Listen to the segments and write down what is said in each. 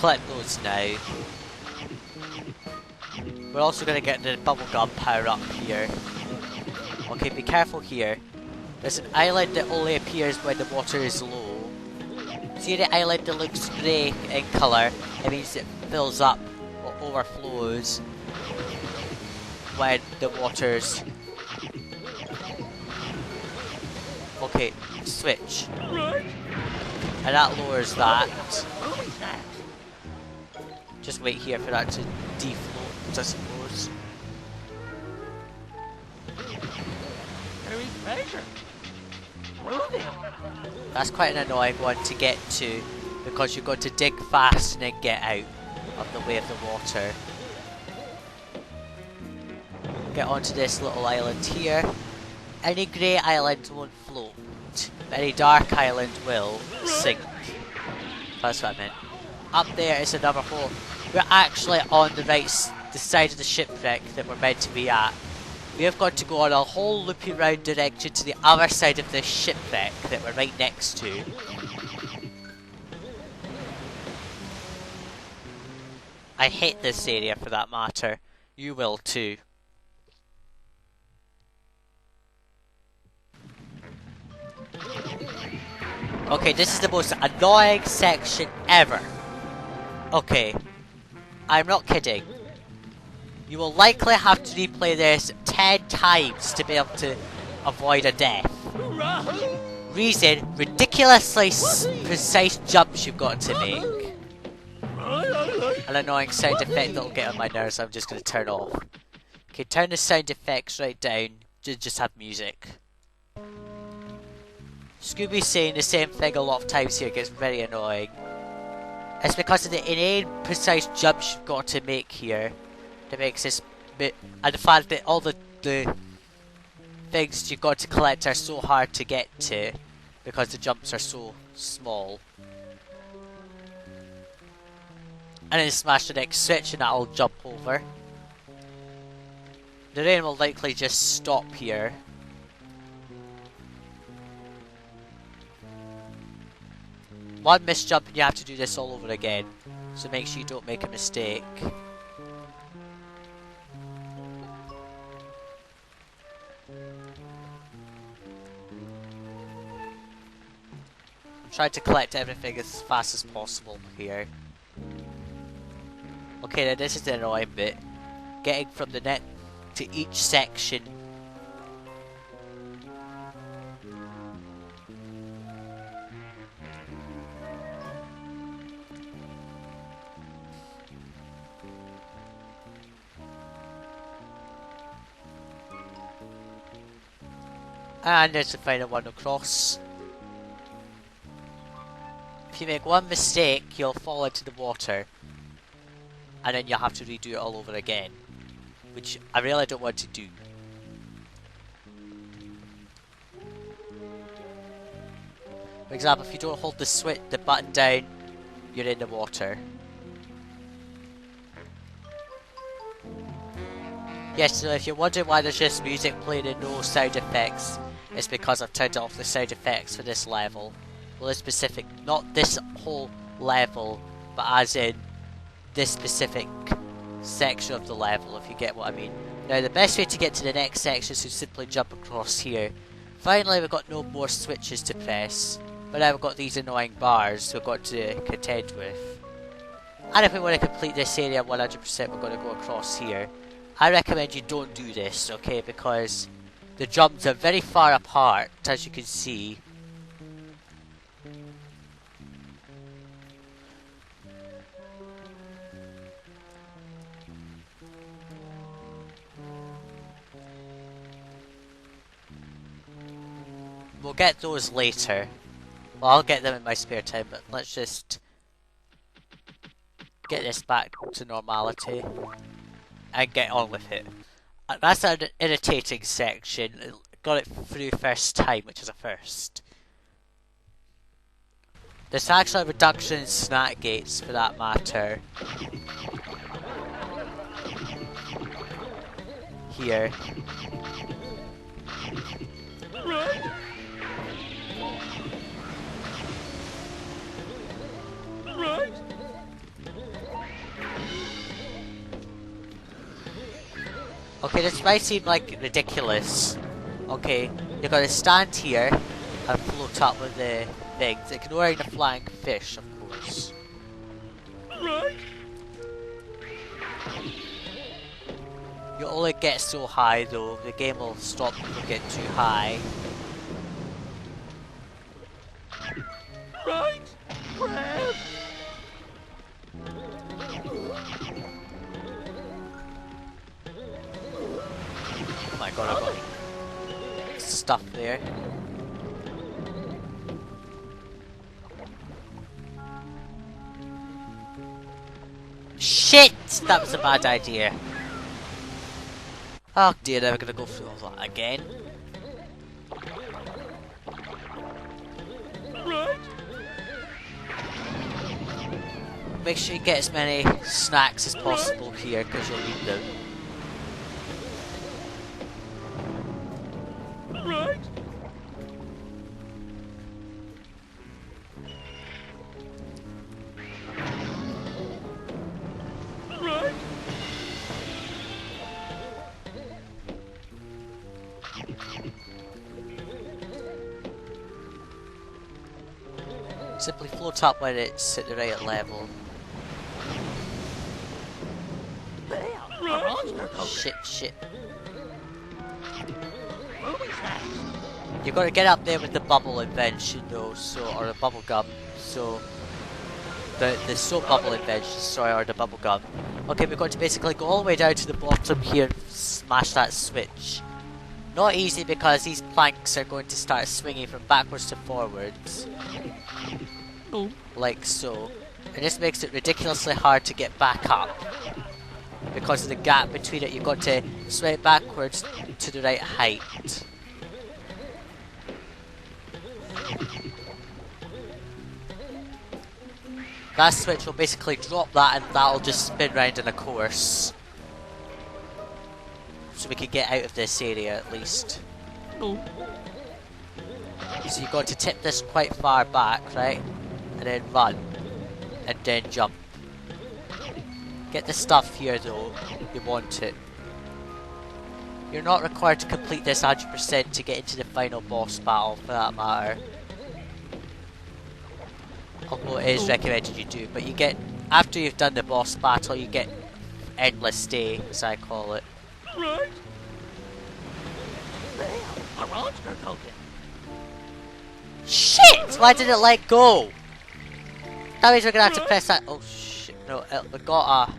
collect those now. We're also going to get the bubblegum power up here. Okay, be careful here. There's an island that only appears when the water is low. See the island that looks grey in colour? It means it fills up or overflows when the water's... Okay, switch. And that lowers that. Just wait here for that to defloat, I suppose. That's quite an annoying one to get to, because you've got to dig fast and then get out of the way of the water. Get onto this little island here. Any grey island won't float, but any dark island will sink. That's what I meant. Up there is another hole. We're actually on the side of the shipwreck that we're meant to be at. We have got to go on a whole loopy round direction to the other side of the shipwreck that we're right next to. I hate this area for that matter. You will too. Okay, this is the most annoying section ever. Okay, I'm not kidding. You will likely have to replay this 10 times to be able to avoid a death. Reason, ridiculously precise jumps you've got to make. An annoying sound effect that'll get on my nerves, I'm just going to turn off. Okay, turn the sound effects right down, just have music. Scooby saying the same thing a lot of times here gets very annoying. It's because of the inane precise jumps you've got to make here that makes this bit, and the fact that all the things you've got to collect are so hard to get to because the jumps are so small. And then smash the next switch and that'll jump over. The rain will likely just stop here. One missed jump and you have to do this all over again. So make sure you don't make a mistake. I'm trying to collect everything as fast as possible here. Okay, then this is the annoying bit. Getting from the net to each section. And there's the final one across. If you make one mistake, you'll fall into the water. And then you'll have to redo it all over again. Which I really don't want to do. For example, if you don't hold the button down, you're in the water. Yes, so if you're wondering why there's just music playing and no sound effects, it's because I've turned off the sound effects for this level. Well, this specific, not this whole level, but as in this specific section of the level, if you get what I mean. Now, the best way to get to the next section is to simply jump across here. Finally, we've got no more switches to press, but now we've got these annoying bars we've got to contend with. And if we want to complete this area 100%, we're going to go across here. I recommend you don't do this, okay, because the jumps are very far apart, as you can see. We'll get those later. Well, I'll get them in my spare time, but let's just get this back to normality and get on with it. That's an irritating section. Got it through first time, which is a first. There's actually a reduction in snack gates for that matter. Here. Okay, this might seem like ridiculous. Okay, you're gonna stand here and float up with the things, ignoring the flying fish, of course. Right. You only get so high though, the game will stop you from getting too high. Right. Crab. Oh my god, I got stuff there. Shit! That was a bad idea. Oh dear, now we're gonna go through all that again. Right. Make sure you get as many snacks as possible here, because you'll need them. Right. Right. Simply float up when it's at the right level. Shit, shit. You've got to get up there with the bubble invention though, so, or the bubble gum, so... The soap bubble invention, sorry, or the bubble gum. Okay, we've got to basically go all the way down to the bottom here and smash that switch. Not easy because these planks are going to start swinging from backwards to forwards. Like so. And this makes it ridiculously hard to get back up. Because of the gap between it, you've got to swing it backwards to the right height. That switch will basically drop that and that'll just spin round in a course. So we can get out of this area at least. So you've got to tip this quite far back, right? And then run. And then jump. Get the stuff here though, you want it. You're not required to complete this 100% to get into the final boss battle for that matter. Although it is recommended you do, but you get, after you've done the boss battle, you get endless stay, as I call it. Right. A monster token. Shit! Why did it let go? That means we're gonna have to press that. Oh shit! No, we got a.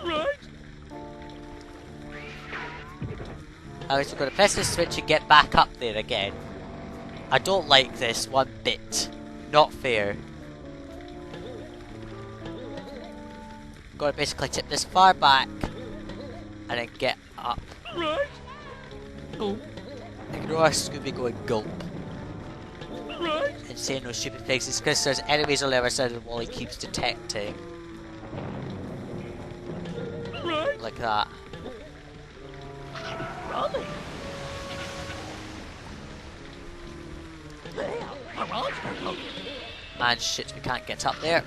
Right. That means we're gonna press this switch and get back up there again. I don't like this one bit. Not fair. Gotta basically tip this far back and then get up. Right. Ignore Scooby going gulp Right. and saying those stupid things. It's because there's enemies on the other side of the wall he keeps detecting. Right. Like that. Rolling. There. A monster token. And shit, we can't get up there.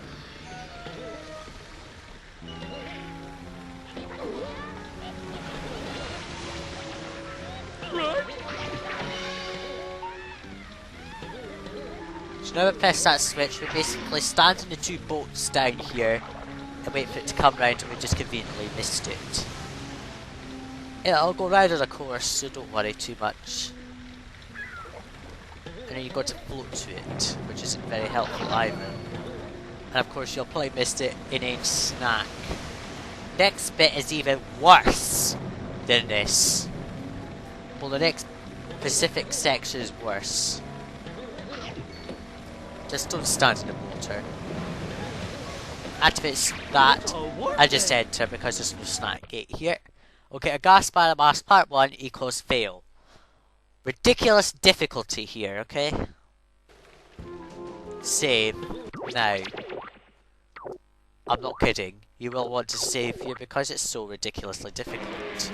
Right. So now we press that switch, we basically stand in the two boats down here and wait for it to come round and we just conveniently missed it. It'll go round on a course, so don't worry too much. And then you've got to float to it, which isn't very helpful either. And of course you'll probably missed it in a snack. Next bit is even worse than this. Well, the next Pacific section is worse. Just don't stand in the water. Activate that and just enter because there's no snack gate here. Okay, a gas battle mass part 1 equals fail. Ridiculous difficulty here, okay? Save now. I'm not kidding. You will want to save here because it's so ridiculously difficult.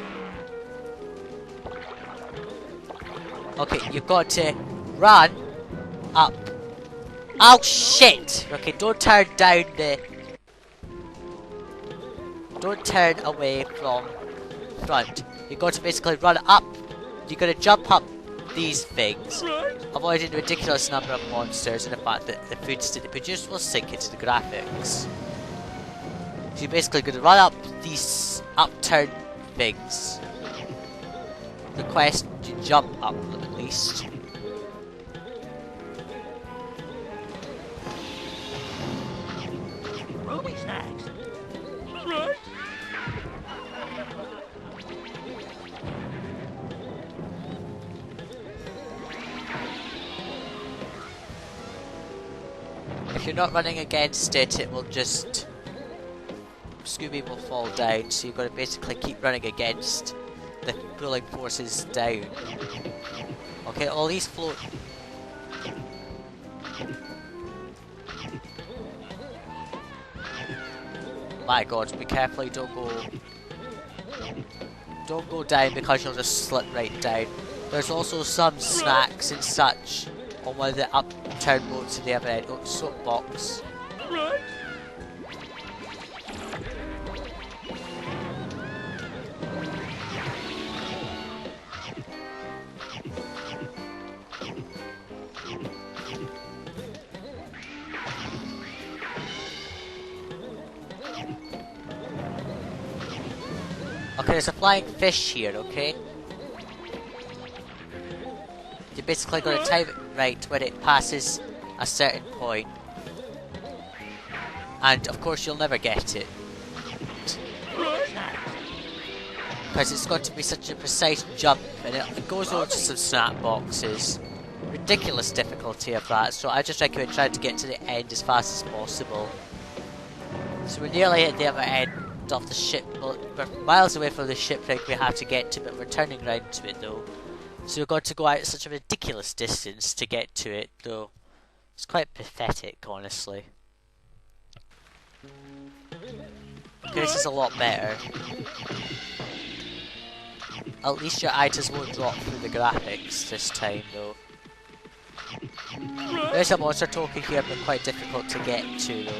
Okay, you've got to run up. Oh shit! Okay, don't turn down the... Don't turn away from front. You're going to basically run up. You're going to jump up these things, Right. avoiding a ridiculous number of monsters and the fact that the foods that they produce will sink into the graphics. So you're basically going to run up these upturned things. Request you jump up them at least. Ruby snacks. Right. If you're not running against it, it will just... Scooby will fall down, so you've got to basically keep running against the pulling forces down. Okay, all these float... My god, be careful, don't go down because you'll just slip right down. There's also some snacks and such on one of the upturned boats in the other end. Oh, soapbox. Right. Okay, there's a flying fish here, okay? You're basically going to time it right when it passes a certain point. And of course you'll never get it. Because it's got to be such a precise jump, and it goes over to some snap boxes. Ridiculous difficulty of that, so I just recommend trying to get to the end as fast as possible. So we're nearly at the other end of the ship. Well, we're miles away from the shipwreck we have to get to, but we're turning round to it though. So we're going to go out such a ridiculous distance to get to it though. It's quite pathetic, honestly. Okay, this is a lot better. At least your items won't drop through the graphics this time though. There's a monster token here, but quite difficult to get to though.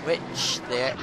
Which there.